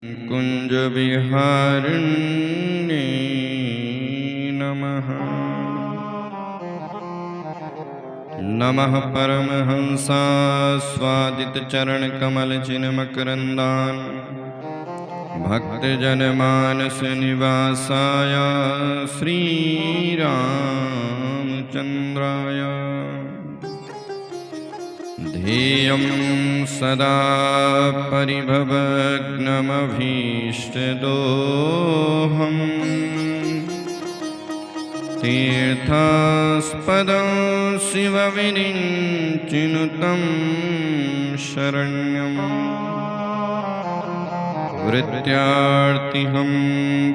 कुञ्जविहारिण्ये नमः। नमः परमहंसास्वादितचरणकमलचिन्मकरन्दान् भक्तजनमानसनिवासाय श्रीरामचन्द्राय ध्येयं सदा परिभवग्नमभीष्टदोहम् तीर्थास्पदं शिवविरिञ्चिनुतं शरण्यम् वृत्यार्तिहं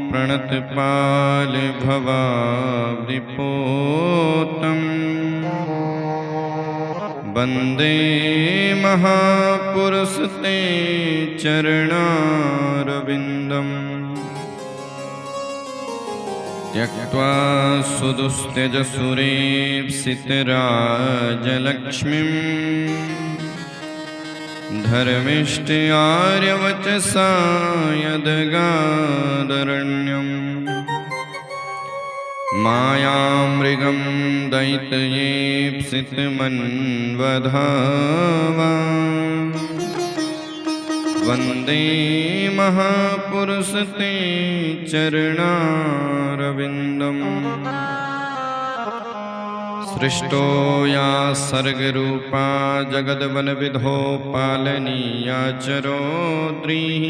प्रणतपालभवाब्धिपोतम् वन्दे महापुरुषते चरणारविन्दम् त्यक्त्वा सुदुस्त्यजसुरेप्सितराजलक्ष्मीम् धर्मिष्ठयार्यवचसा यद्गादरण्यम् मायामृगं दैत्येप्सितमन्वधावा वन्दे महापुरुषते चरणारविन्दम् सृष्टो या सर्गरूपा जगद्वनविधो पालनीया चरोद्रिः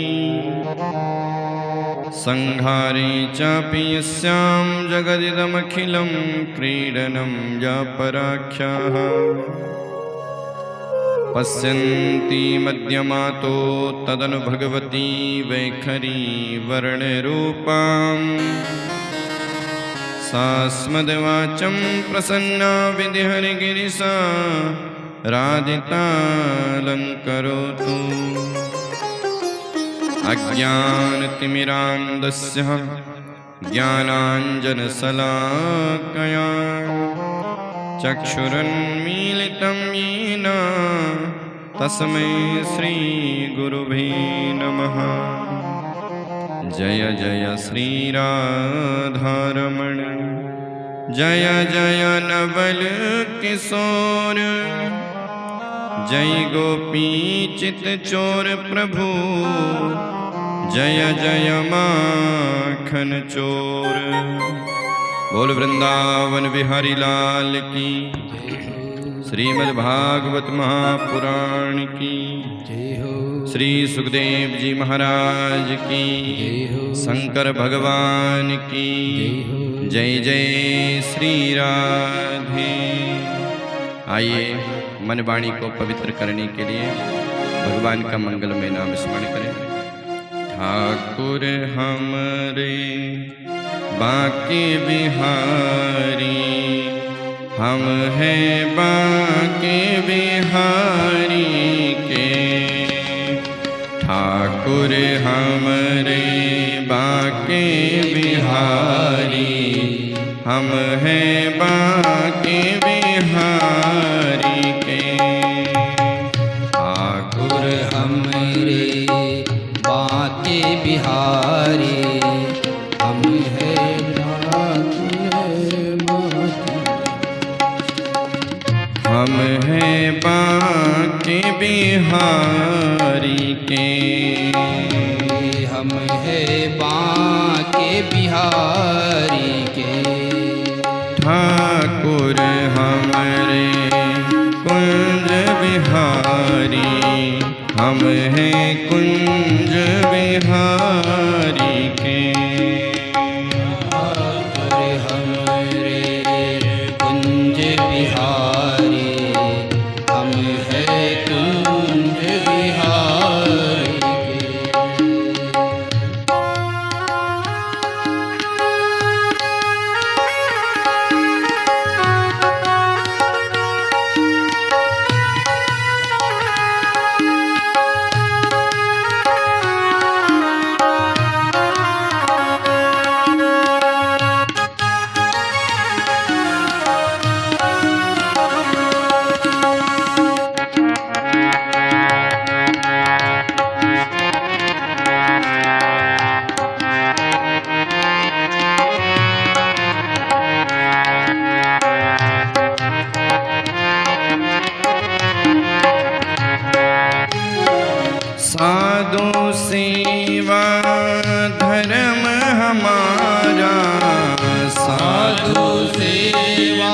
संहारे चापि यस्यां जगदिदमखिलं क्रीडनं या पराख्याः पश्यन्ति मध्यमातो तदनु भगवती वैखरी वर्णरूपां सा स्मद्वाचं प्रसन्ना विधिहरिगिरिसा राधितालङ्करोतु अज्ञानतिमिरान्धस्य ज्ञानाञ्जनशलाकया चक्षुरुन्मीलितं येन तस्मै श्रीगुरुवे नमः। जय जय श्रीराधारमण जय जय नवलकिशोर जय गोपीचितचोर प्रभु जय जय माखन चोर। बोल वृंदावन बिहारी लाल की, श्रीमद्भागवत महापुराण की, श्री सुखदेव जी महाराज की, शंकर भगवान की जय जय श्री राधे। आइए मन वाणी को पवित्र करने के लिए भगवान का मंगलमय नाम स्मरण करें। ठाकुर हमरे बांके बिहारी हम हैं बांके बिहारी के। ठाकुर हमरे बांके बिहारी हम हैं बांके बिहारी के। ठाकुर हमरे बांके बिहारी हम हैं हम हैं बांके बिहारी के। हम हैं बांके बिहारी के। ठाकुर हमरे कुंज बिहारी हम हैं कुंज बिहारी के। ठाकुर हमरे कुंज बिहारी हम हैं कुंज बिहारी के। सेवा धर्म हमारा, साधु सेवा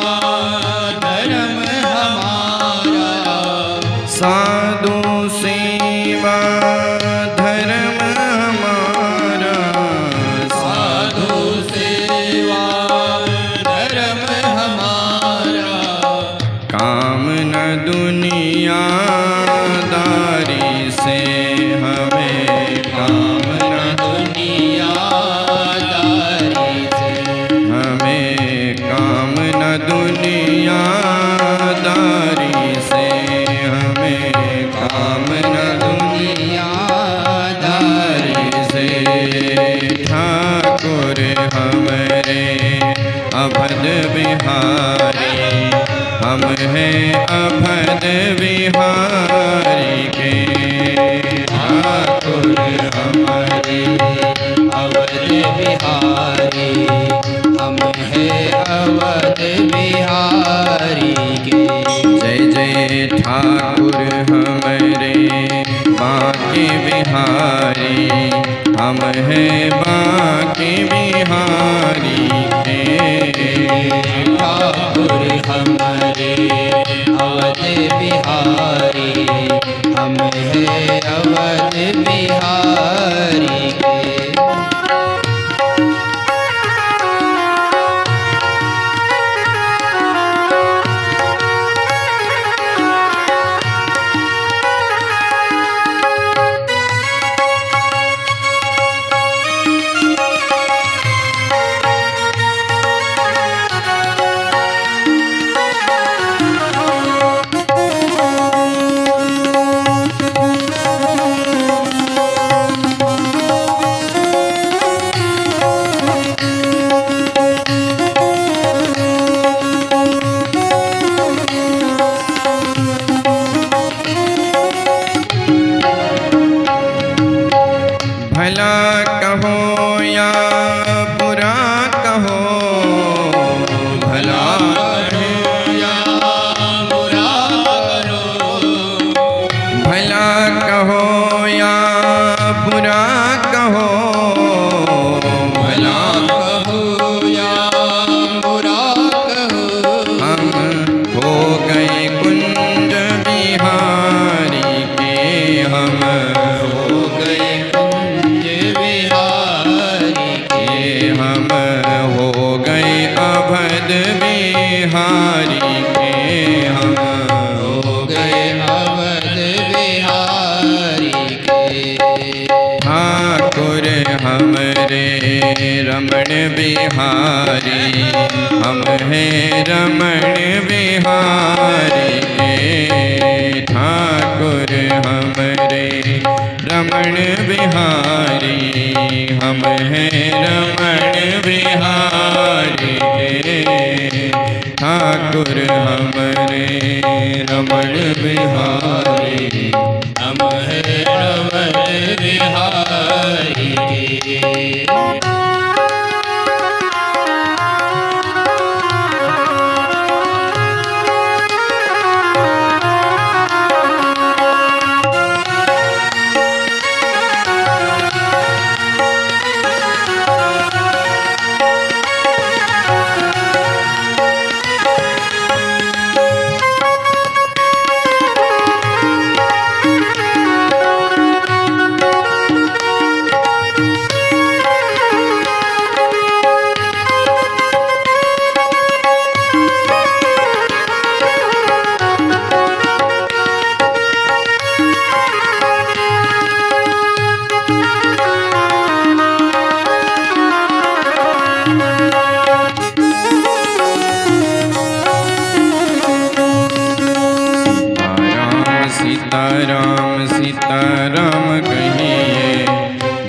धर्म हमारा, साधु सेवा धर्म हमारा, साधु सेवा धर्म हमारा, काम न दुनियादारी से हमें, काम न दुनियादारी से, हमें काम न दुनियादारी से, हमें काम न दुनियादारी से। ठाकुर हमरे अभद बिहारी, हम हैं अभद बिहारी के। ठाकुर हमारे अवध बिहारी, हम हैं अवध बिहारी के। जय जय ठाकुर हमरे बांके बिहारी, हम हैं बांके बिहारी के। ठाकुर हमारे अवध बिहारी, हम हैं अवध बिहारी के। भला कहो या बुरा कहो, भला करो या बुरा करो, भला कहो या बुरा कहो, भला कहो या बुरा कहो, हम हो गए कुंज बिहारी के, हम हो गए कुंज बिहारी के। हम हो गए अभद बिहारी के, हम हो गए अवध बिहारी के। ठाकुर हमरे रमण बिहारी, हम हैं रमण बिहारी के। ठाकुर हमरे रमण बिहारी, हम हैं रमण बिहारी के। ठाकुर हमरे रमण बिहारी, हम हैं रमण बिहारी के। सीताराम सीताराम कहिए,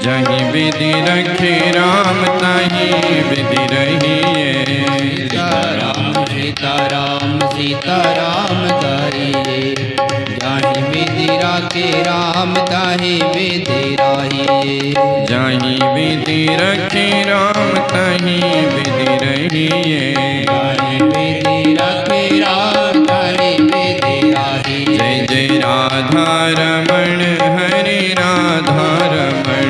जहीं विधि रखे राम तहीं विधि रहिए। सीताराम सीताराम सीताराम कहिए, जाहि विधि राखे राम ताहि विधि राहिए। जहीं विधि रखे राम तहीं विधि रहिए। जाहि विधि राखे राम ताहि विधि राहिए। जय जय राधा रमण हरे राधा रमण,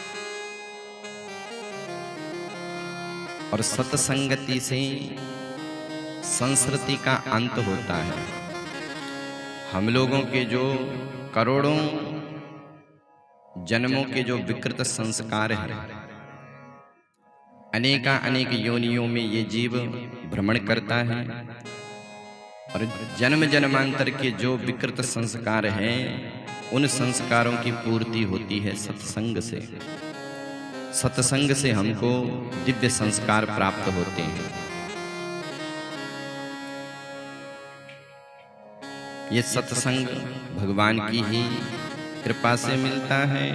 और सत्संगति से संस्कृति का अंत होता है। हम लोगों के जो करोड़ों जन्मों के जो विकृत संस्कार हैं, अनेक योनियों में ये जीव भ्रमण करता है और जन्म जन्मांतर के जो विकृत संस्कार हैं, उन संस्कारों की पूर्ति होती है सत्संग से। सत्संग से हमको दिव्य संस्कार प्राप्त होते हैं। ये सत्संग भगवान की ही कृपा से मिलता है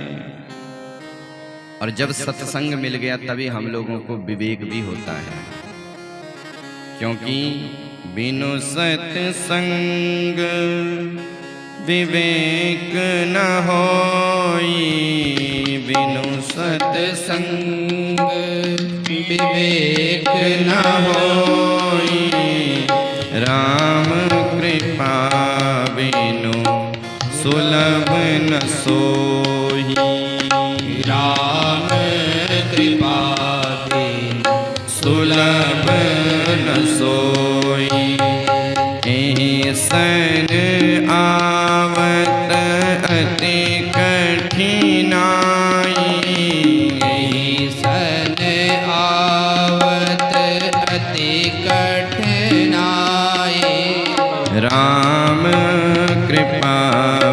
और जब सत्संग मिल गया तभी हम लोगों को विवेक भी होता है, क्योंकि बिनु सत्संग विवेक न होई, बिनु सत्संग विवेक न होई, राम कृपा बिनु सुलभ न सोही, राम कृपा बिनु सुलभ न सोई। ऐसन आवत अति कठिनाई, ऐसन आवत अति कठिनाई, राम कृपा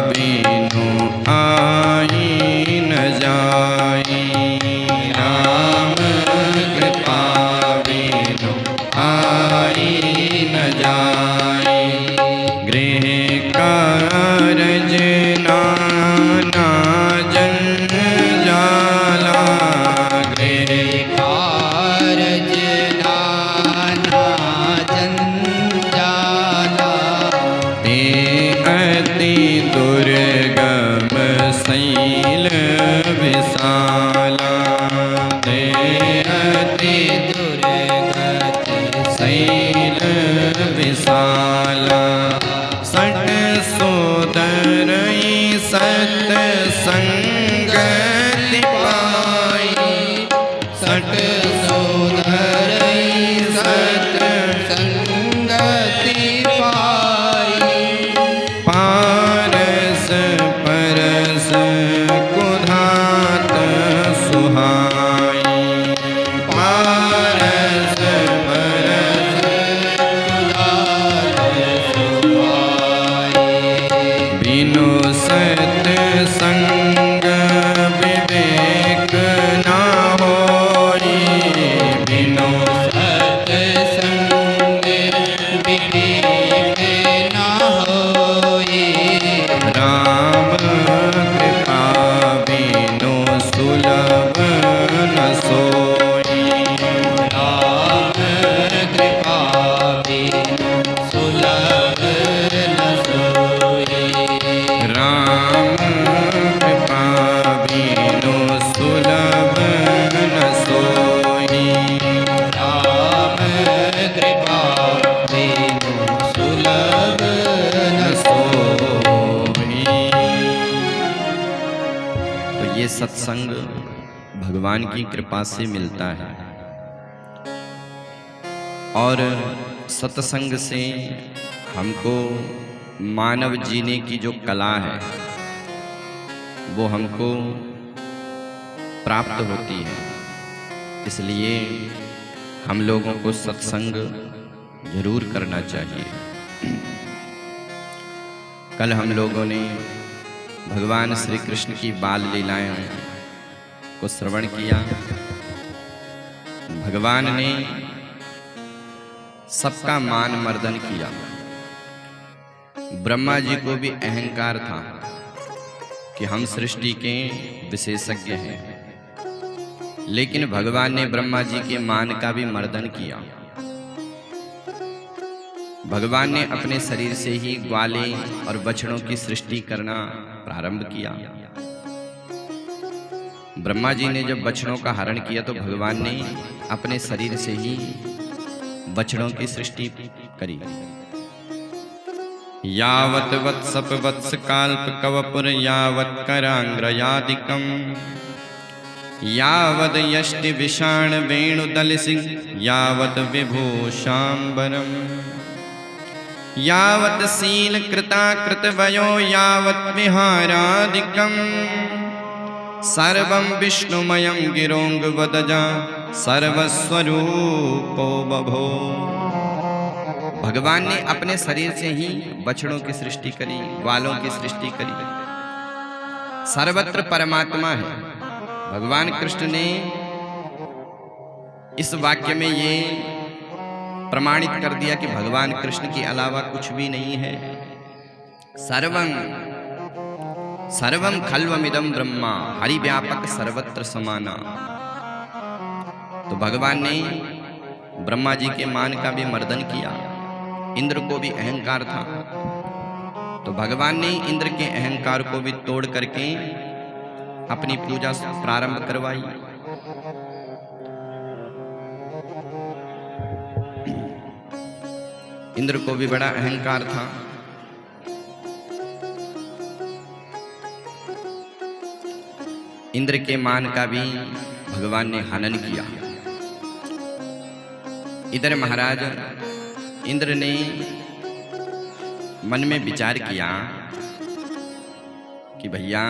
बिनु आई न जाई, राम कृपा बिनु आई न जाई। गृह कारज नाना जंजाला, गृह कारज नाना जंजाला, ते अति दुर्गम शैल विशाला, ते अति दुर्गत शैल विशाला। सट सोदरई सत्संगति पाई, सट सोदरई सत्संगति पाई, पारस परस कुधात सुहाई, पारस परस कुधात सुहाई। बिनु सत्संग विवेक न होई, बिनु सत्संग विवेक न होई, राम कृपा बिनु सुलभ न सोई, राम कृपा बिनु सुलभ न सोई, राम कृपा बिनु सुलभ न सोई, राम कृपा बिनु सुलभ न सोई। तो ये सत्संग भगवान की कृपा से मिलता है और सत्संग से हमको मानव जीने की जो कला है वो हमको प्राप्त होती है। इसलिए हम लोगों को सत्संग जरूर करना चाहिए। कल हम लोगों ने भगवान श्री कृष्ण की बाल लीलाएं को श्रवण किया। भगवान ने सबका मान मर्दन किया। ब्रह्मा जी को भी अहंकार था कि हम सृष्टि के विशेषज्ञ हैं, लेकिन भगवान ने ब्रह्मा जी के मान का भी मर्दन किया। भगवान ने अपने शरीर से ही ग्वाले और बछड़ों की सृष्टि करना प्रारंभ किया। ब्रह्मा जी ने जब बछड़ों का हरण किया तो भगवान ने अपने शरीर से ही बछड़ों की सृष्टि करी। यावत वत्सप वत्स काल्प कवपुर यावत करांग्रयादिकम यावद यष्टि विषाण वेणुदलसि यावत विभूषाम्बरम यावत शील कृता कृतवयो यावत विहारादिकम सर्वं विष्णुमयं गिरोंगवदजा सर्वस्वरूपो बभो। भगवान ने अपने शरीर से ही बछड़ों की सृष्टि करी, ग्वालों की सृष्टि करी। सर्वत्र परमात्मा है। भगवान कृष्ण ने इस वाक्य में ये प्रमाणित कर दिया कि भगवान कृष्ण के अलावा कुछ भी नहीं है। सर्वं सर्वं खल्वमिदं ब्रह्मा हरि व्यापक सर्वत्र समाना। तो भगवान ने ब्रह्मा जी के मान का भी मर्दन किया। इंद्र को भी अहंकार था, तो भगवान ने इंद्र के अहंकार को भी तोड़ करके अपनी पूजा प्रारंभ करवाई। इंद्र को भी बड़ा अहंकार था। इंद्र के मान का भी भगवान ने हनन किया। इधर महाराज इंद्र ने मन में विचार किया कि भैया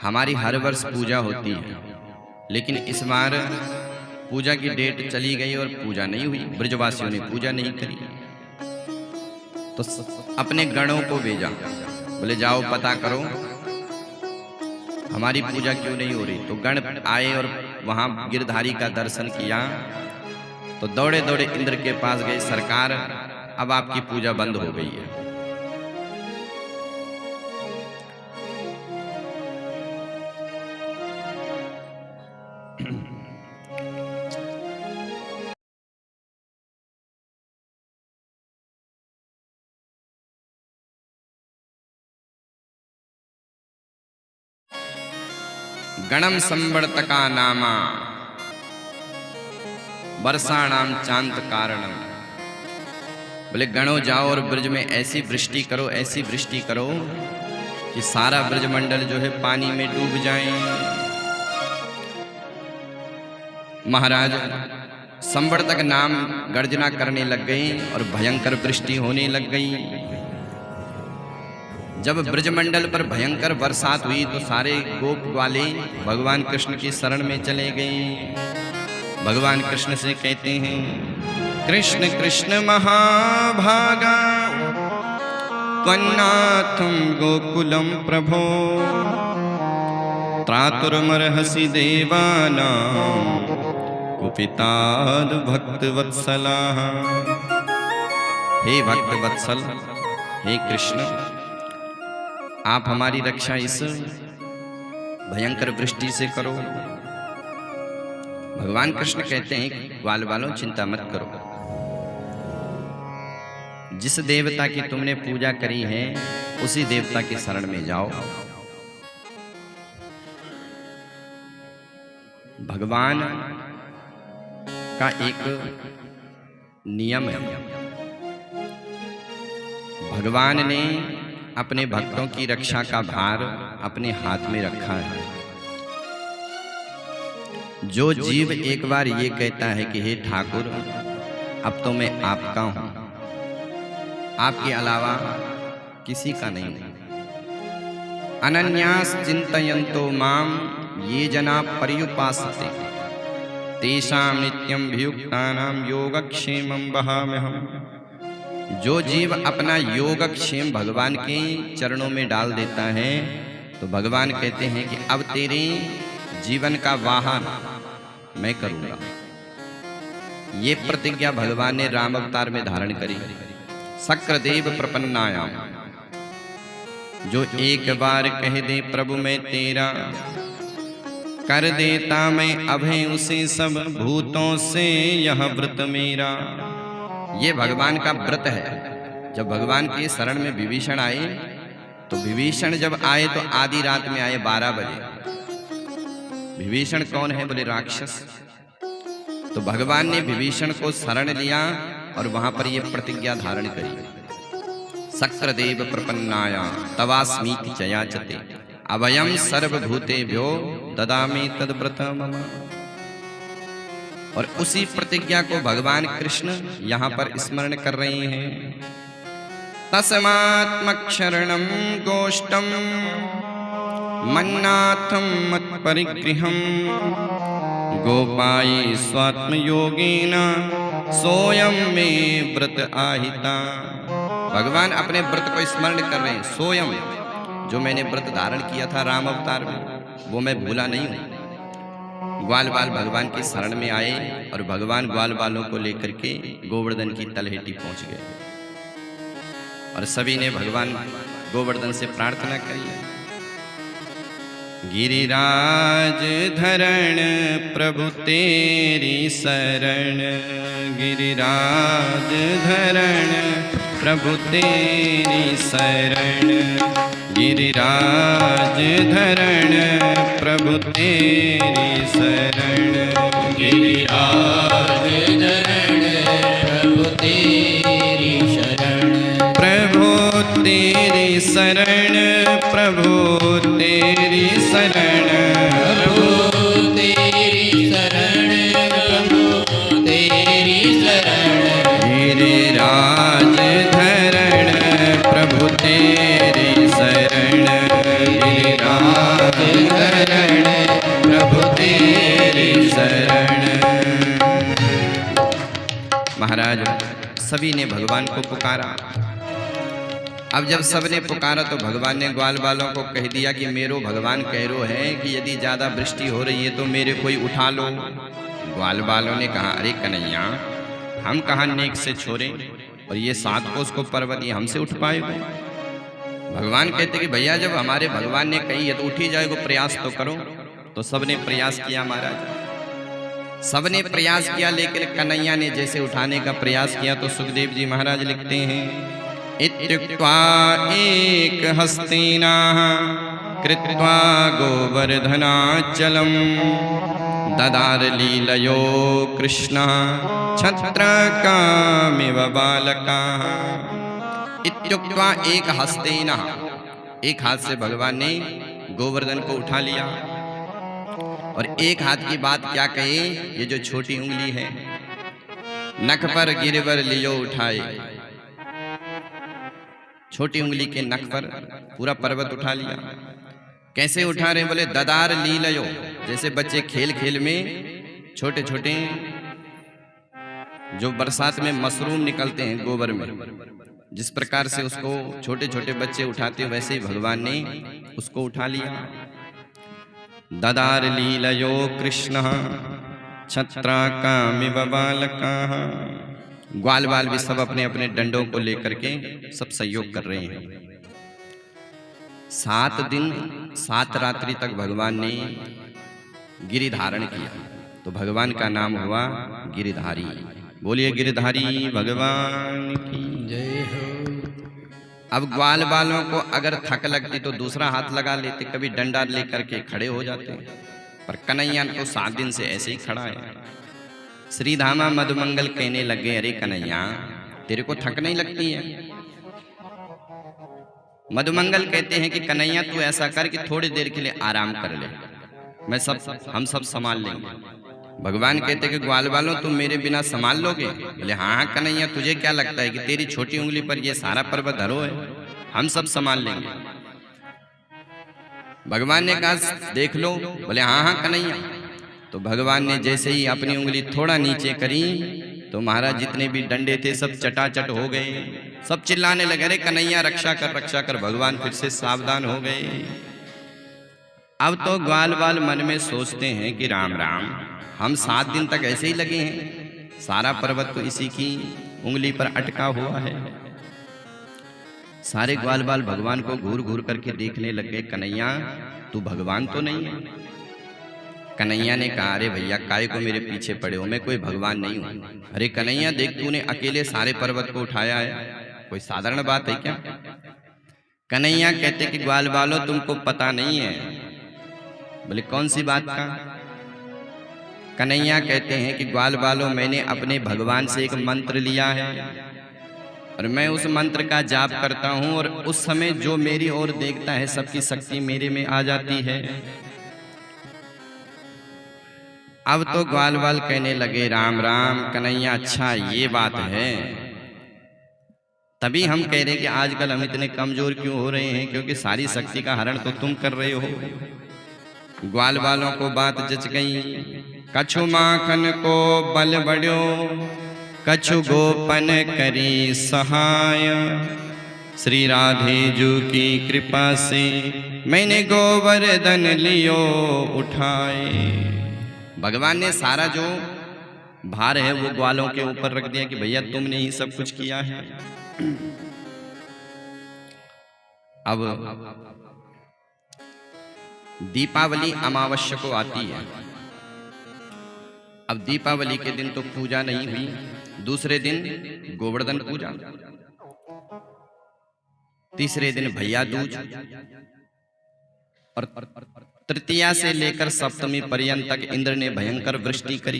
हमारी हर वर्ष पूजा होती है, लेकिन इस बार पूजा की डेट चली गई और पूजा नहीं हुई, ब्रजवासियों ने पूजा नहीं करी। तो अपने गणों को भेजा, बोले जाओ पता करो हमारी पूजा क्यों नहीं हो रही। तो गण आए और वहां गिरधारी का दर्शन किया, तो दौड़े दौड़े इंद्र के पास गए, सरकार अब आपकी पूजा बंद हो गई है। गणम संवर्तका नामा वर्षाणाम चांत कारणम। बोले गणों जाओ और ब्रज में ऐसी वृष्टि करो, ऐसी वृष्टि करो कि सारा ब्रजमंडल जो है पानी में डूब जाए। महाराज संवर्तक नाम गर्जना करने लग गई और भयंकर वृष्टि होने लग गई। जब ब्रजमंडल पर भयंकर बरसात हुई तो सारे गोप वाले भगवान कृष्ण की शरण में चले गए। भगवान कृष्ण से कहते हैं, कृष्ण कृष्ण महाभागा त्वन्नाथं गोकुलम प्रभो त्रातुर्मर्हसि देवानां कुपिताद् भक्तवत्सलाः। हे भक्तवत्सल, हे कृष्ण, आप हमारी रक्षा इस भयंकर वृष्टि से करो। भगवान कृष्ण कहते हैं, ग्वाल वालों चिंता मत करो, जिस देवता की तुमने पूजा करी है उसी देवता की शरण में जाओ। भगवान का एक नियम है, भगवान ने अपने भक्तों की रक्षा का भार अपने हाथ में रखा है। जो जीव एक बार ये कहता है कि हे ठाकुर अब तो मैं आपका हूं, आपके अलावा किसी का नहीं हूं। अनन्यास चिंतयन्तो माम ये जना पर्युपासते तेषां नित्यं वियुक्तानां योगक्षेमं वहाम्यहम्। जो जीव अपना योगक्षेम भगवान के चरणों में डाल देता है तो भगवान कहते हैं कि अब तेरे जीवन का वाहन मैं करूंगा। ये प्रतिज्ञा भगवान ने राम अवतार में धारण करी। शक्रदेव प्रपन्नायाम, जो एक बार कह दे प्रभु मैं तेरा, कर देता मैं अभय उसे सब भूतों से यह व्रत मेरा। ये भगवान का व्रत है। जब भगवान के शरण में विभीषण आए तो विभीषण जब आए तो आधी रात में आए 12 बजे। विभीषण कौन है? बोले राक्षस। तो भगवान ने विभीषण को शरण लिया और वहां पर ये प्रतिज्ञा धारण करी, शक्रदेव प्रपन्नाया तवास्मीति चयाचते अभयम सर्वभूतेभ्यो ददामि तद्व्रत मम। और उसी प्रतिज्ञा को भगवान कृष्ण यहाँ पर स्मरण कर रहे हैं। तस्मात्मक्षरणं गोष्ठं मन्नाथं मत्परिगृहं गोपाये स्वात्मयोगेन सोयम में व्रत आहिता। भगवान अपने व्रत को स्मरण कर रहे हैं। सोयम, जो मैंने व्रत धारण किया था राम अवतार में, वो मैं भूला नहीं हूँ। ग्वाल बाल भगवान की शरण में आए और भगवान ग्वाल बालों को लेकर के गोवर्धन की तलहटी पहुंच गए और सभी ने भगवान गोवर्धन से प्रार्थना करी। गिरिराज धरण प्रभु तेरी शरण, गिरिराज धरण प्रभु तेरी शरण, गिरिराज धरण प्रभु तेरी शरण, गिरिराज धरण प्रभु तेरी शरण, प्रभु तेरी शरण, प्रभु तेरी शरण, प्रभु तेरी शरण, प्रभु तेरी शरण, गिरिराज धरण प्रभु तेरी शरण, गिरिराज धरण प्रभु तेरी शरण। महाराज सभी ने भगवान को पुकारा। अब जब सबने पुकारा तो भगवान ने ग्वाल बालों को कह दिया कि मेरो भगवान कह रो है कि यदि ज्यादा वृष्टि हो रही है तो मेरे कोई उठा लो। ग्वाल बालों ने कहा, अरे कन्हैया, हम कहाँ नेक से छोड़े और ये 7 कोस को पर्वत ये हमसे उठ पाएगा। भगवान कहते कि भैया जब हमारे भगवान ने कही है तो उठी जाएगा, प्रयास तो करो। तो सबने प्रयास किया महाराज, सबने प्रयास किया, लेकिन कन्हैया ने जैसे उठाने का प्रयास किया तो सुखदेव जी महाराज लिखते हैं, इत्युक्त्वा एक हस्तेना कृत्वा गोवर्धनाचलम ददार लीलयो कृष्ण छत्रकामिव बालका। इत्युक्त्वा एक हस्तेना, एक हाथ से भगवान ने गोवर्धन को उठा लिया। और एक हाथ की बात क्या कहे, ये जो छोटी उंगली है, नख पर गिरवर लियो उठाए, छोटी उंगली के नख पर पूरा पर्वत उठा लिया। कैसे उठा रहे, बोले ददार लीलयो, जैसे बच्चे खेल खेल में छोटे छोटे जो बरसात में मशरूम निकलते हैं गोबर में, जिस प्रकार से उसको छोटे छोटे बच्चे उठाते, वैसे ही भगवान ने उसको उठा लिया। ददार लीलयो कृष्ण छत्राकामिव बालकाः। ग्वाल बाल भी सब अपने अपने डंडों को लेकर के सब सहयोग कर रहे हैं। 7 दिन 7 रात्रि तक भगवान ने गिरि धारण किया, तो भगवान का नाम हुआ गिरिधारी। बोलिए गिरिधारी भगवान की जय हो। अब ग्वाल बालों को अगर थक लगती तो दूसरा हाथ लगा लेते, कभी डंडा लेकर के खड़े हो जाते, पर कन्हैया तो 7 दिन से ऐसे ही खड़ा है। श्री धामा मधुमंगल कहने लगे, अरे कन्हैया तेरे को थक नहीं लगती है? मधुमंगल कहते हैं कि कन्हैया तू ऐसा कर कि थोड़ी देर के लिए आराम कर ले, हम सब संभाल लेंगे। भगवान कहते कि ग्वाल बालों तुम मेरे बिना संभाल लोगे? बोले हाँ हाँ कन्हैया, तुझे क्या लगता है कि तेरी छोटी उंगली पर ये सारा पर्वत धरो है? हम सब संभाल लेंगे। भगवान ने कहा देख लो। बोले हाँ हाँ कन्हैया। तो भगवान ने जैसे ही अपनी उंगली थोड़ा नीचे करी तो महाराज जितने भी डंडे थे सब चटाचट हो गए, सब चिल्लाने लगे, अरे कन्हैया रक्षा कर रक्षा कर। भगवान फिर से सावधान हो गए। अब तो ग्वाल बाल मन में सोचते हैं कि राम राम, हम 7 दिन तक ऐसे ही लगे हैं, सारा पर्वत तो इसी की उंगली पर अटका हुआ है। सारे ग्वाल बाल भगवान को घूर घूर करके देखने लग गए, कन्हैया तू भगवान तो नहीं है? कन्हैया ने कहा, अरे भैया काय को मेरे पीछे पड़े हो, मैं कोई भगवान नहीं हूं। अरे कन्हैया देख, तूने अकेले सारे पर्वत को उठाया है, कोई साधारण बात है क्या? कन्हैया कहते कि ग्वाल बालों तुमको पता नहीं है। बोले कौन सी बात का? कन्हैया कहते हैं कि ग्वाल बालों मैंने अपने भगवान से एक मंत्र लिया है और मैं उस मंत्र का जाप करता हूं और उस समय जो मेरी ओर देखता है सबकी शक्ति मेरे में आ जाती है। अब तो ग्वाल बाल कहने लगे राम राम कन्हैया, अच्छा ये बात है। तभी हम कह रहे कि आजकल हम इतने कमजोर क्यों हो रहे हैं, क्योंकि सारी शक्ति का हरण तो तुम कर रहे हो। ग्वाल बालों को बात जच गई। कछु माखन को बल बढ़्यो, कछु गोपन करी सहाय। श्री राधे जू की कृपा से मैंने गोवर्धन लियो उठाए। भगवान ने सारा जो भार है वो ग्वालों के ऊपर रख दिया कि भैया तुमने ही सब कुछ किया है। अब दीपावली अमावस्या को आती है। अब दीपावली के दिन तो पूजा नहीं हुई, दूसरे दिन गोवर्धन पूजा, तीसरे दिन भैया दूज, और तृतीया से लेकर सप्तमी पर्यंत तक इंद्र ने भयंकर वृष्टि करी।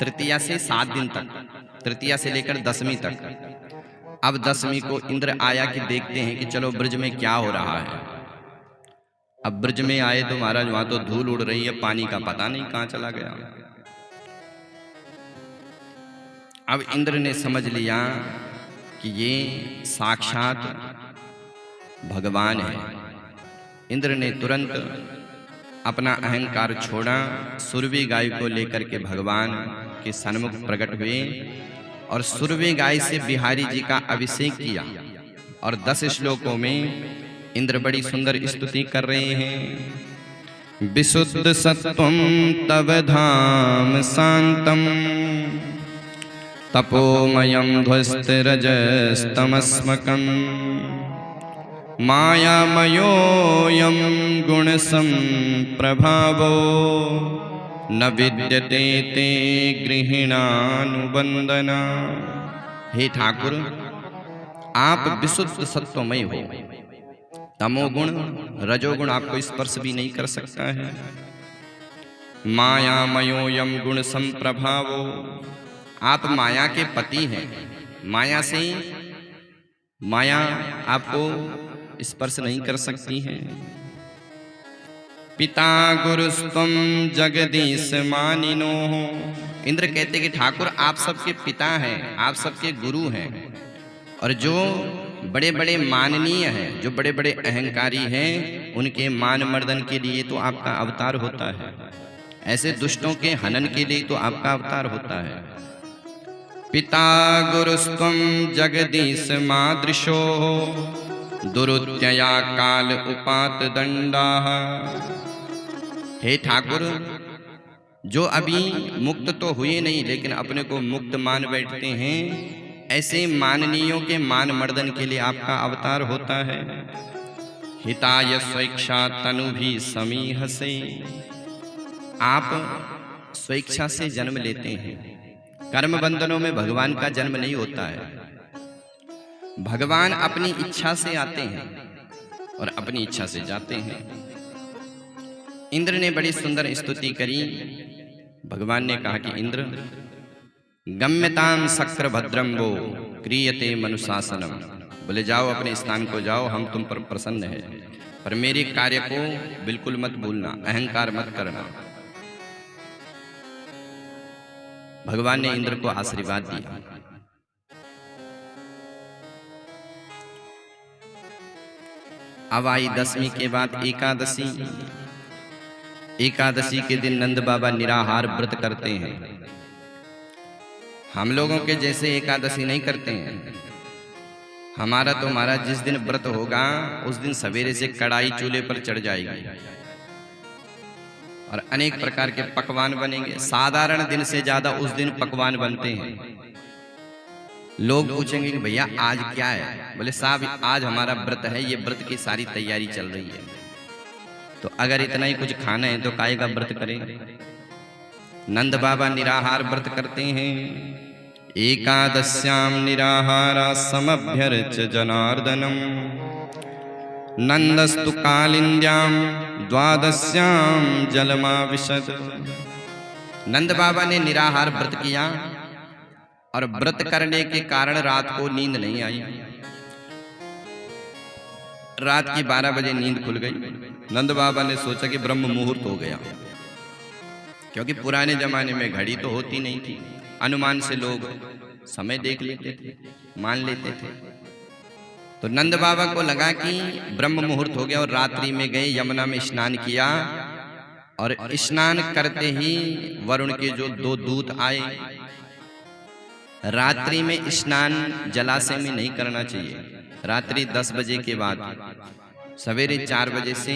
तृतीया से 7 दिन तक, तृतीया से लेकर दशमी तक। अब दशमी को इंद्र आया कि देखते हैं कि चलो ब्रज में क्या हो रहा है। अब ब्रज में आए तो महाराज वहां तो धूल उड़ रही है, पानी का पता नहीं कहां चला गया। अब इंद्र ने समझ लिया कि ये साक्षात भगवान है। इंद्र ने तुरंत अपना अहंकार छोड़ा, सुरभि गाय को लेकर के भगवान के सन्मुख प्रकट हुए और सुरभि गाय से बिहारी जी का अभिषेक किया। और 10 श्लोकों में इंद्र बड़ी सुंदर स्तुति कर रहे हैं। विशुद्ध सत्वं तव धाम शांतम, तपोमयं ध्वस्तरजस्तमस्मकं, मायामयोऽयं गुणसम्प्रभावो, न विद्यते ते गृहिणानुबंधना। हे ठाकुर, आप विशुद्ध सत्वमय हो। तमोगुण रजोगुण आपको स्पर्श भी नहीं कर सकता है। मायामयोऽयं गुण संप्रभावो, आप माया के पति हैं। माया से माया आपको स्पर्श नहीं कर सकती है। पिता गुरुस्त्वं जगदीश मानिनो। इंद्र कहते कि ठाकुर आप सबके पिता हैं, आप सबके गुरु हैं, और जो बड़े बड़े माननीय हैं, जो बड़े बड़े अहंकारी हैं, उनके मान मर्दन के लिए तो आपका अवतार होता है। ऐसे दुष्टों के हनन के लिए तो आपका अवतार होता है। पिता गुरुस्त्वं जगदीश मादृशो, दुरुत्यया काल उपात दंडा। हे ठाकुर, जो अभी मुक्त तो हुए नहीं लेकिन अपने को मुक्त मान बैठते हैं, ऐसे माननीयों के मान मर्दन के लिए आपका अवतार होता है। हिताय स्वेच्छा तनु भी समीह से, आप स्वेच्छा से जन्म लेते हैं। कर्म बंधनों में भगवान का जन्म नहीं होता है। भगवान अपनी इच्छा से आते हैं और अपनी इच्छा से जाते हैं। इंद्र ने बड़ी सुंदर स्तुति करी। भगवान ने कहा कि इंद्र, गम्यताम शक्र भद्रम वो क्रियते मनुशासनम। बोले जाओ अपने स्थान को जाओ, हम तुम पर प्रसन्न है, पर मेरे कार्य को बिल्कुल मत भूलना, अहंकार मत करना। भगवान ने इंद्र को आशीर्वाद दिया। अब आई दशमी के बाद एकादशी। एकादशी के दिन नंद बाबा निराहार व्रत करते हैं। हम लोगों के जैसे एकादशी नहीं करते हैं। हमारा तो महाराज जिस दिन व्रत होगा उस दिन सवेरे से कढ़ाई चूल्हे पर चढ़ जाएगी और अनेक प्रकार के पकवान बनेंगे। साधारण दिन से ज्यादा उस दिन पकवान बनते हैं। लोग पूछेंगे कि भैया आज क्या है? बोले साहब आज हमारा व्रत है, ये व्रत की सारी तैयारी चल रही है। तो अगर इतना ही कुछ खाना है तो काहे का व्रत करें? नंद बाबा निराहार व्रत करते हैं। एकादश्याम निराहारा समभ्यर्च जनार्दनम, नंदस्तु कालिंद्याम द्वादश्याम जलमाविशद। नंद बाबा ने निराहार व्रत किया और व्रत करने के कारण रात को नींद नहीं आई। रात की 12 बजे नींद खुल गई। नंद बाबा ने सोचा कि ब्रह्म मुहूर्त हो गया। क्योंकि पुराने जमाने में घड़ी तो होती नहीं थी, अनुमान से लोग समय देख लेते थे, मान लेते थे। तो नंद बाबा को लगा कि ब्रह्म मुहूर्त हो गया और रात्रि में गए, यमुना में स्नान किया और स्नान करते ही वरुण के जो 2 दूत आए। रात्रि में स्नान जलाशय में नहीं करना चाहिए, रात्रि 10 बजे के बाद, सवेरे 4 बजे से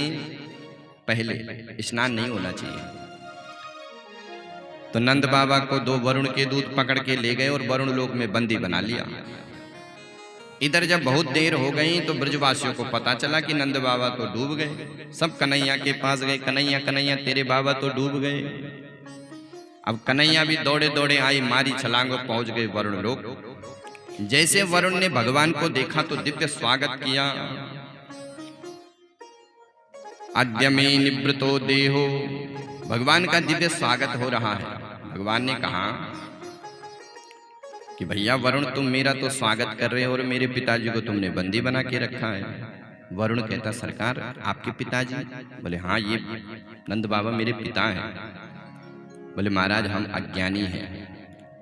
पहले स्नान नहीं होना चाहिए। तो नंद बाबा को 2 वरुण के दूत पकड़ के ले गए और वरुण लोक में बंदी बना लिया। इधर जब बहुत देर हो गई तो ब्रजवासियों को पता चला कि नंद बाबा तो डूब गए। सब कन्हैया के पास गए, कन्हैया कन्हैया तेरे बाबा तो डूब गए। अब कन्हैया भी दौड़े दौड़े आई, मारी छलांग और पहुंच गए वरुण लोक। जैसे वरुण ने भगवान को देखा तो दिव्य स्वागत किया। अद्य मे निवृतो देहो, भगवान का दिव्य स्वागत हो रहा है। भगवान ने कहा कि भैया वरुण, तुम मेरा तो स्वागत कर रहे हो और मेरे पिताजी को तुमने बंदी बना के रखा है। वरुण कहता, सरकार आपके पिताजी? बोले हाँ, ये नंद बाबा मेरे पिता हैं। बोले महाराज, हम अज्ञानी हैं,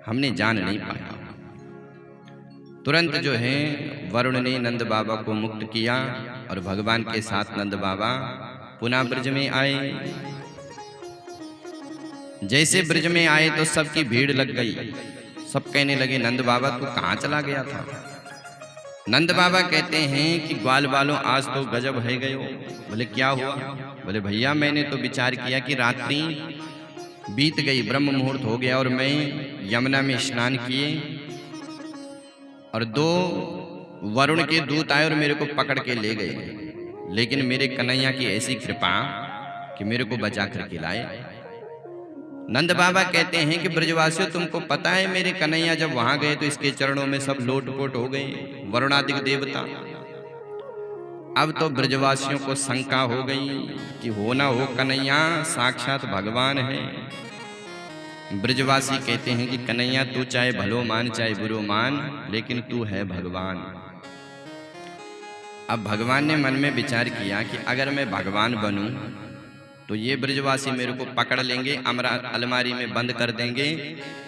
हमने जान नहीं पाया। तुरंत जो है वरुण ने नंद बाबा को मुक्त किया और भगवान के साथ नंद बाबा पुनः ब्रज में आए। जैसे ब्रज में आए तो सबकी भीड़ लग गई। सब कहने लगे, नंद बाबा तू कहाँ चला गया था? नंद बाबा कहते हैं कि ग्वाल वालों, आज तो गजब है गए हो। बोले क्या हुआ? बोले भैया, मैंने तो विचार किया कि रात्रि बीत गई, ब्रह्म मुहूर्त हो गया और मैं यमुना में स्नान किए और 2 वरुण के दूत आए और मेरे को पकड़ के ले गए। लेकिन मेरे कन्हैया की ऐसी कृपा कि मेरे को बचा करके लाए। नंद बाबा कहते हैं कि ब्रजवासियों, तुमको पता है मेरे कन्हैया जब वहां गए तो इसके चरणों में सब लोटपोट हो गए, वरुणादिक देवता। अब तो ब्रजवासियों को शंका हो गई कि हो ना हो कन्हैया साक्षात भगवान है। ब्रजवासी कहते हैं कि कन्हैया तू चाहे भलो मान चाहे बुरो मान, लेकिन तू है भगवान। अब भगवान ने मन में विचार किया कि अगर मैं भगवान बनूं तो ये ब्रजवासी मेरे को पकड़ लेंगे, अलमारी में बंद कर देंगे,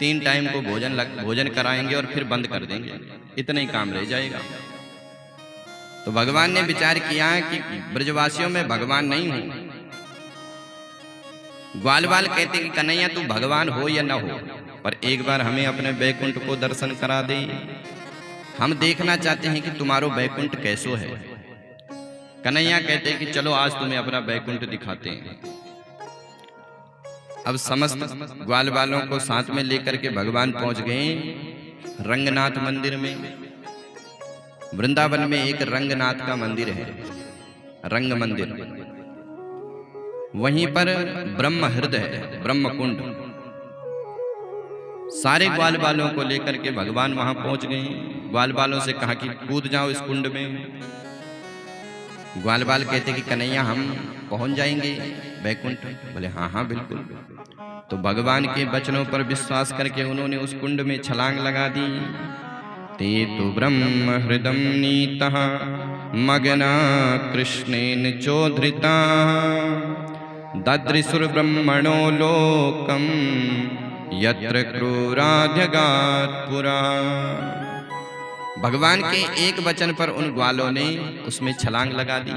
3 टाइम को भोजन कराएंगे और फिर बंद कर देंगे, इतना ही काम रह जाएगा। तो भगवान ने विचार किया कि ब्रजवासियों में भगवान नहीं हूं। ग्वाल बाल कहते कि कन्हैया तू भगवान हो या न हो, पर एक बार हमें अपने बैकुंठ को दर्शन करा दे, हम देखना चाहते हैं कि तुम्हारो बैकुंठ कैसो है। कन्हैया कहते कि चलो आज तुम्हें अपना बैकुंठ दिखाते हैं। अब समस्त ग्वाल वालों को साथ में लेकर के भगवान पहुंच गए रंगनाथ मंदिर में। वृंदावन में एक रंगनाथ का मंदिर है, रंग मंदिर। वहीं पर ब्रह्म हृदय है, ब्रह्म कुंड। सारे ग्वाल बालों को लेकर के भगवान वहां पहुंच गए। ग्वाल बालों से कहा कि कूद जाओ इस कुंड में। ग्वाल बाल कहते कि कन्हैया हम पहुंच जाएंगे बैकुंठ? बोले हाँ हाँ बिल्कुल। तो भगवान के वचनों पर विश्वास करके उन्होंने उस कुंड में छलांग लगा दी। ते तो ब्रह्म हृदम नीतः मग्ना कृष्णेन चोधृता ददृशुर ब्रह्मणो लोकम यत्र क्रूराध्यगात् पुरा। भगवान के एक वचन पर उन ग्वालों ने उसमें छलांग लगा दी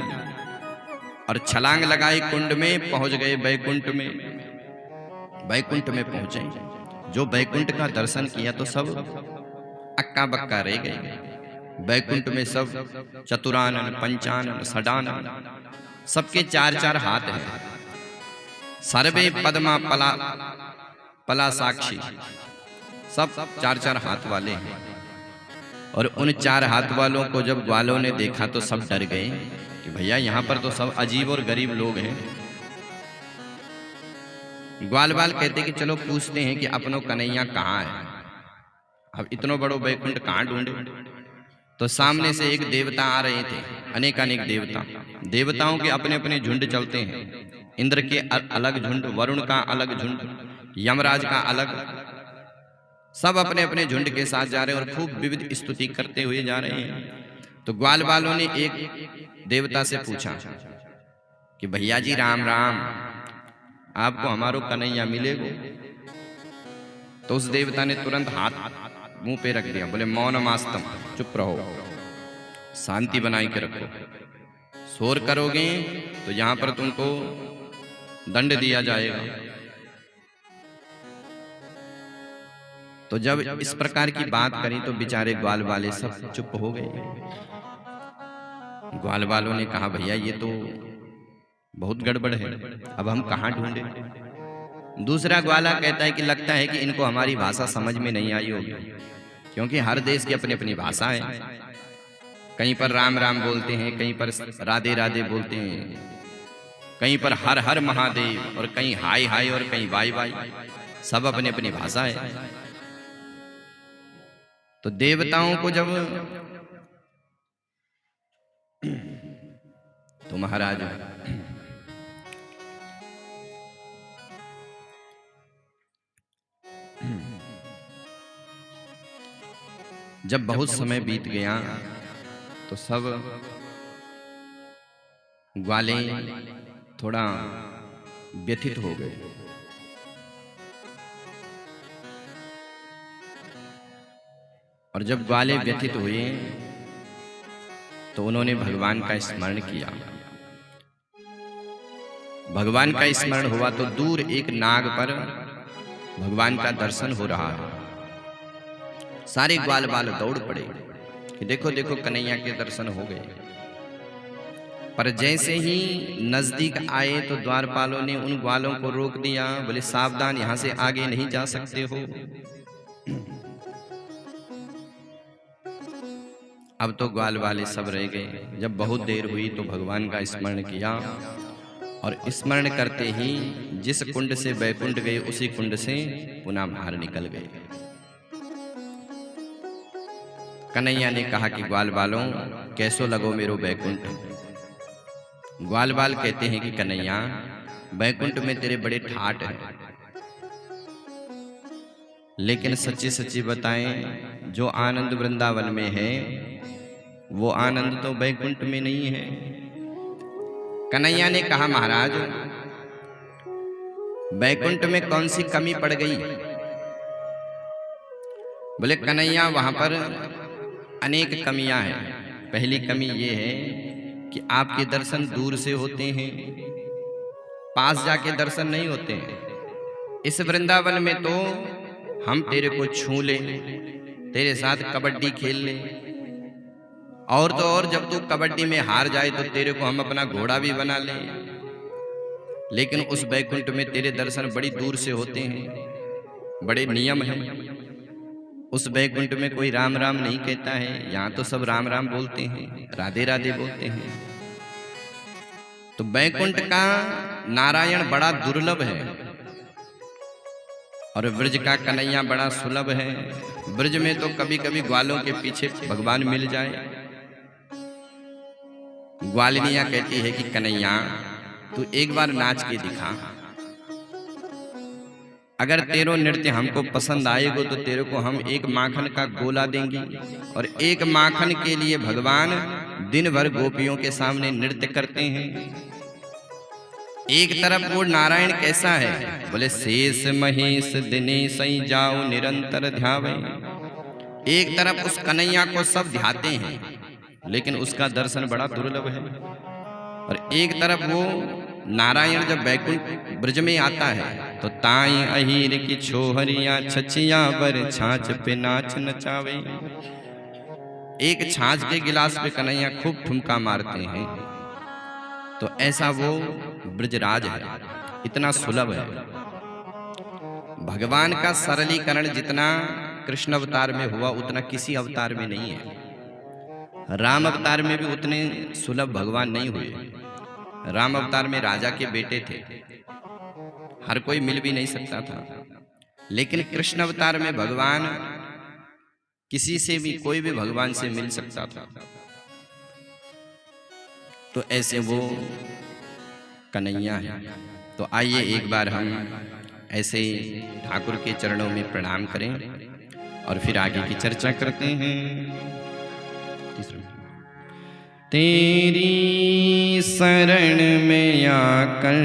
और छलांग लगाई, कुंड में पहुंच गए बैकुंठ में। बैकुंठ में पहुंचे, जो बैकुंठ का दर्शन किया तो सब अक्का बक्का रह गए। बैकुंठ में सब चतुरानन, पंचानन, षडानन, सबके 4-4 हाथ हैं। सर्वे पद्मा पला साक्षी, सब 4-4 हाथ वाले हैं। और उन 4 हाथ वालों को जब ग्वालों ने देखा तो सब डर गए कि भैया यहाँ पर तो सब अजीब और गरीब लोग हैं। ग्वाल बाल कहते कि चलो पूछते हैं कि अपनो कन्हैया कहाँ है, अब इतनो बड़ो बैकुंठ कहाँ ढूंढे। तो सामने से एक देवता आ रहे थे, अनेकानेक देवता। देवताओं के अपने अपने झुंड चलते हैं। इंद्र के अलग झुंड, वरुण का अलग झुंड, यमराज का अलग, सब अपने अपने झुंड के साथ जा रहे हैं और खूब विविध स्तुति करते हुए जा रहे हैं। तो ग्वाल बालों ने एक देवता से पूछा कि भैया जी राम राम, आपको हमारो कन्हैया मिलेगो। तो उस देवता ने तुरंत हाथ मुंह पे रख दिया, बोले मौनम आस्तम, चुप रहो, शांति बनाए के रखो। शोर करोगे तो यहां पर तुमको दंड दिया जाएगा। तो जब इस प्रकार की बात करी तो बेचारे ग्वाल वाले सब चुप हो गए। ग्वाल वालों ने कहा भैया ये तो बहुत गड़बड़ है, अब हम कहाँ ढूंढे। दूसरा ग्वाला कहता है कि लगता है कि इनको हमारी भाषा समझ में नहीं आई होगी, क्योंकि हर देश की अपनी अपनी भाषा है। कहीं पर राम राम बोलते हैं, कहीं पर राधे राधे बोलते हैं, कहीं पर हर हर महादेव, और कहीं हाय हाय और कहीं बाई बाई, सब अपनी अपनी भाषा है। तो देवताओं को जब तो महाराज जब बहुत समय बीत गया तो सब ग्वाले थोड़ा व्यथित हो गए। और जब ग्वाले व्यथित हुए तो उन्होंने भगवान का स्मरण किया। भगवान का स्मरण हुआ तो दूर एक नाग पर भगवान का दर्शन हो रहा है। सारे ग्वाल बाल दौड़ पड़े कि देखो देखो कन्हैया के दर्शन हो गए। पर जैसे ही नजदीक आए तो द्वारपालों ने उन ग्वालों को रोक दिया, बोले सावधान, यहां से आगे नहीं जा सकते हो। अब तो ग्वाल वाले सब रह गए। जब बहुत देर हुई तो भगवान का स्मरण किया, और स्मरण करते ही जिस कुंड से बैकुंठ गए उसी कुंड से पुनः बाहर निकल गए। कन्हैया ने कहा कि ग्वाल बालों कैसो लगो मेरो बैकुंठ। ग्वाल बाल कहते हैं कि कन्हैया बैकुंठ में तेरे बड़े ठाट हैं, लेकिन सच्ची सच्ची बताएं, जो आनंद वृंदावन में है वो आनंद तो बैकुंठ में नहीं है। कन्हैया ने कहा महाराज बैकुंठ में कौन सी कमी पड़ गई। बोले कन्हैया वहां पर अनेक कमियां हैं। पहली कमी ये है कि आपके दर्शन दूर से होते हैं, पास जाके दर्शन नहीं होते हैं। इस वृंदावन में तो हम तेरे को छू ले, तेरे साथ कबड्डी खेल ले, और तो और जब तू कबड्डी में हार जाए तो तेरे को हम अपना घोड़ा भी बना लें। लेकिन उस बैकुंठ में तेरे दर्शन बड़ी दूर से होते हैं, बड़े नियम हैं। उस बैकुंठ में कोई राम राम नहीं कहता है, यहाँ तो सब राम राम बोलते हैं, राधे राधे बोलते हैं। तो बैकुंठ का नारायण बड़ा दुर्लभ है और ब्रज का कन्हैया बड़ा सुलभ है। ब्रज में तो कभी कभी ग्वालों के पीछे भगवान मिल जाए। ग्वालिनियां कहती है कि कन्हैया तू एक बार नाच के दिखा, अगर तेरो नृत्य हमको पसंद आएगा तो तेरे को हम एक माखन का गोला देंगे। और एक माखन के लिए भगवान दिन भर गोपियों के सामने नृत्य करते हैं। एक तरफ वो नारायण कैसा है, बोले शेष महेश दिनेश जाओ निरंतर ध्यावे। एक तरफ उस कन्हैया को सब ध्याते हैं, लेकिन उसका दर्शन बड़ा दुर्लभ है। और एक तरफ वो नारायण जब बैकुंठ ब्रज में आता है तो ताई अहीर की छोहरिया छचिया बर छाछ पे नाच नचावे। एक छाछ के गिलास पे कन्हैया खूब ठुमका मारते हैं। तो ऐसा वो ब्रजराज है, इतना सुलभ है। भगवान का सरलीकरण जितना कृष्ण अवतार में हुआ उतना किसी अवतार में नहीं है। राम अवतार में भी उतने सुलभ भगवान नहीं हुए। राम अवतार में राजा के बेटे थे, हर कोई मिल भी नहीं सकता था। लेकिन कृष्ण अवतार में भगवान किसी से भी, कोई भी भगवान से मिल सकता था। तो ऐसे वो कन्हैया है। तो आइए एक बार हम ऐसे ठाकुर के चरणों में प्रणाम करें और फिर आगे की चर्चा करते हैं। तेरी शरण में आकर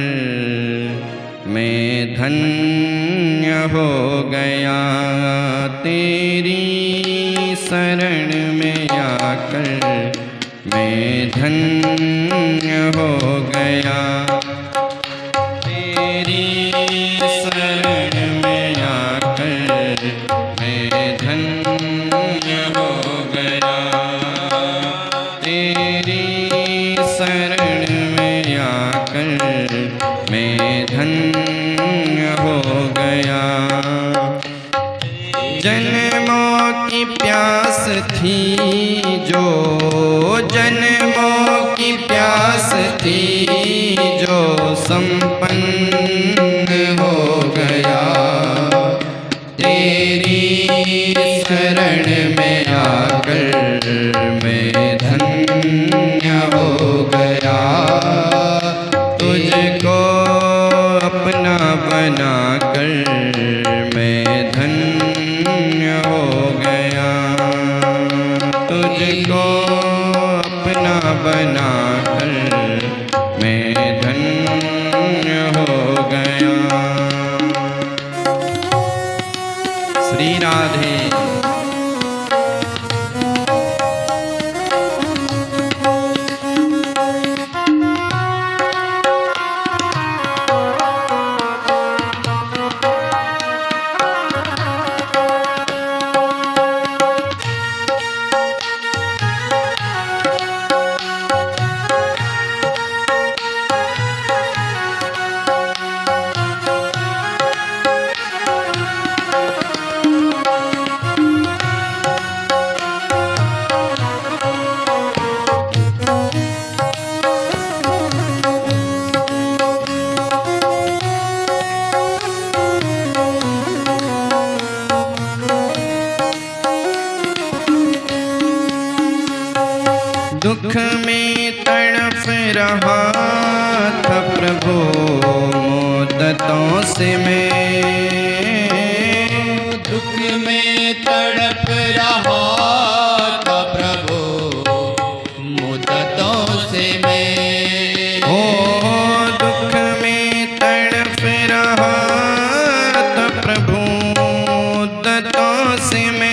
मैं धन्य हो गया तेरी शरण में आकर, मैं धन्य हो गया तेरी शरण में आकर, मैं धन्य हो गया तेरी शरण में आकर, मैं धन्य हो गया। जन्मों की प्यास थी जो, जन्मों की प्यास थी जो संपन्न हो गया तेरी शरण में आकर, मैं धन्य हो गया। तुझको अपना बनाकर मैं धन्य हो गया, तुझको अपना बनाकर मैं धन्य हो गया। श्री राधे। दुख में तड़प रहा था प्रभु मुद्दतों से मैं, दुख में तड़प रहा था प्रभु मुद्दतों से मैं, ओ दुख में तड़प रहा था प्रभु मुद्दतों से मैं,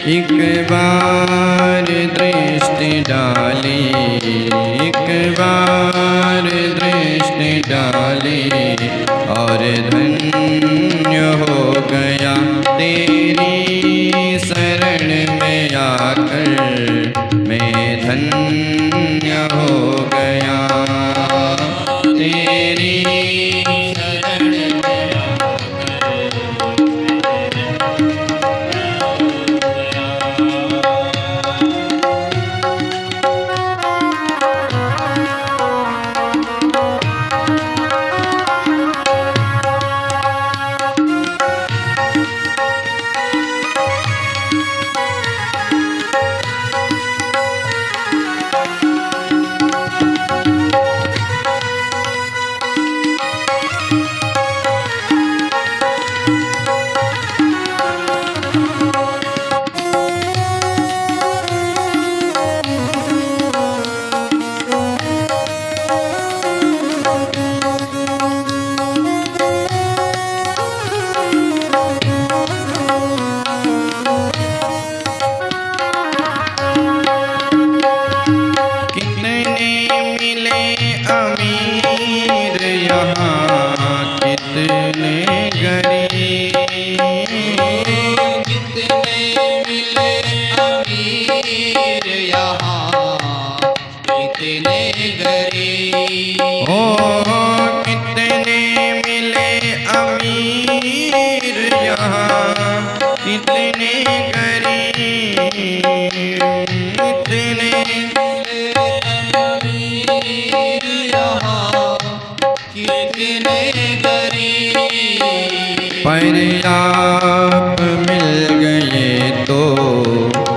एक बार दृष्टि डाली, एक बार दृष्टि डाली और धन्य हो गया तेरी शरण में आकर, मैं धन्य हो गया तेरी शरण में पर आप मिल गए तो,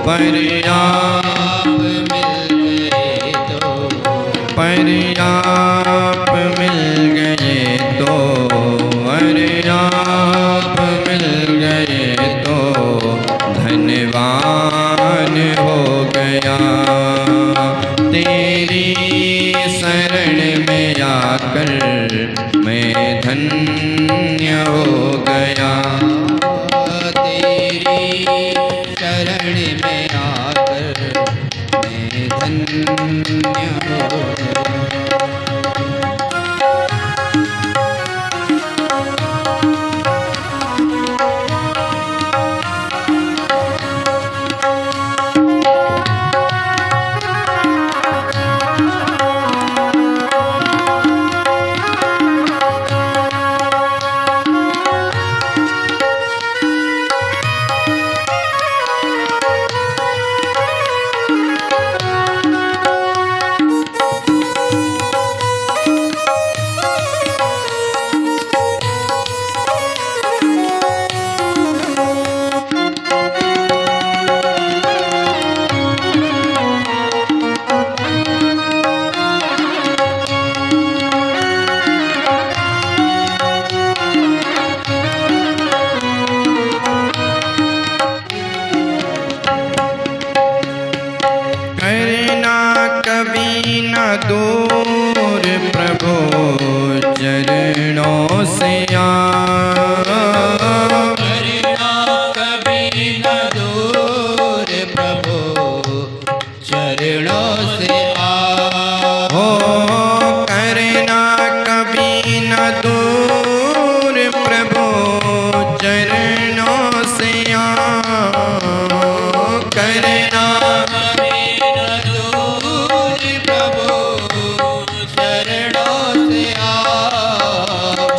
पर आप मिल गए तो, पर आप मिल गए तो, अरे आप मिल गए तो धनवान हो गया। तेरी शरण में आकर मैं धन्य हो गया। तेरी शरण में आकर मैं धन्य हो गया। दूर प्रभु चरणों से करना कभी न दूर प्रभु चरणों से हो करना कभी न दूर प्रभु चरणों से करना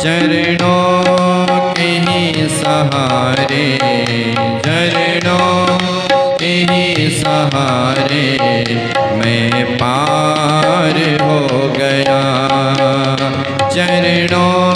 चरणों के ही सहारे, चरणों के ही सहारे मैं पार हो गया। चरणों